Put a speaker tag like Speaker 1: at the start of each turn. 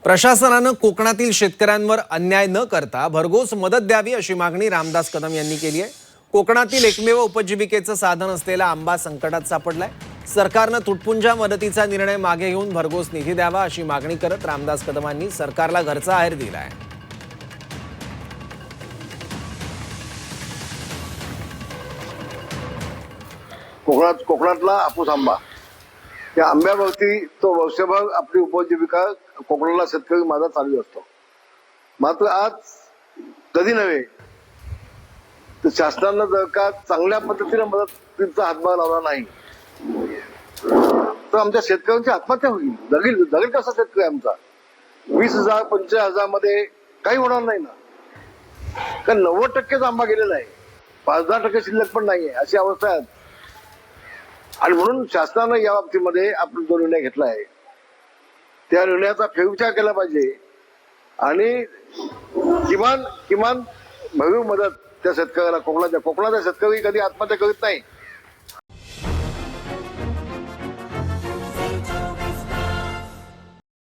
Speaker 1: प्रशासनानं कोकणातील शेतकऱ्यांवर अन्याय न करता भरघोस मदत द्यावी अशी मागणी रामदास कदम यांनी केली आहे। कोकणातील एकमेव उपजीविकेचं साधन असलेला आंबा संकटात सापडलाय। सरकारनं तुटपुंजा मदतीचा निर्णय मागे घेऊन भरघोस निधी द्यावा अशी मागणी करत रामदास कदमांनी सरकारला घरचा आहेर दिलाय।
Speaker 2: कोकणातला हापूस आंबा, त्या आंब्यावरती तो वर्षभर आपली उपजीविका कोकणाला शेतकरी माझा चालू असतो। मात्र आज कधी नव्हे तर शासनानं जर का चांगल्या पद्धतीने मदतीचा हातभार लावला नाही तर आमच्या शेतकऱ्यांची आत्महत्या होईल। जगेल कसा शेतकरी आमचा? 20,000 25,000 मध्ये काही होणार नाही ना, कारण 90% आंबा गेलेला आहे, 5-10% शिल्लक पण नाहीये, अशी अवस्था आहे। आणि म्हणून शासनानं या बाबतीमध्ये आपण जो निर्णय घेतला आहे त्या निर्णयाचा फेरविचार केला पाहिजे आणि किमान भरीव मदत त्या शेतकऱ्याला, कोकणाच्या शेतकरी कधी आत्महत्या करीत नाही।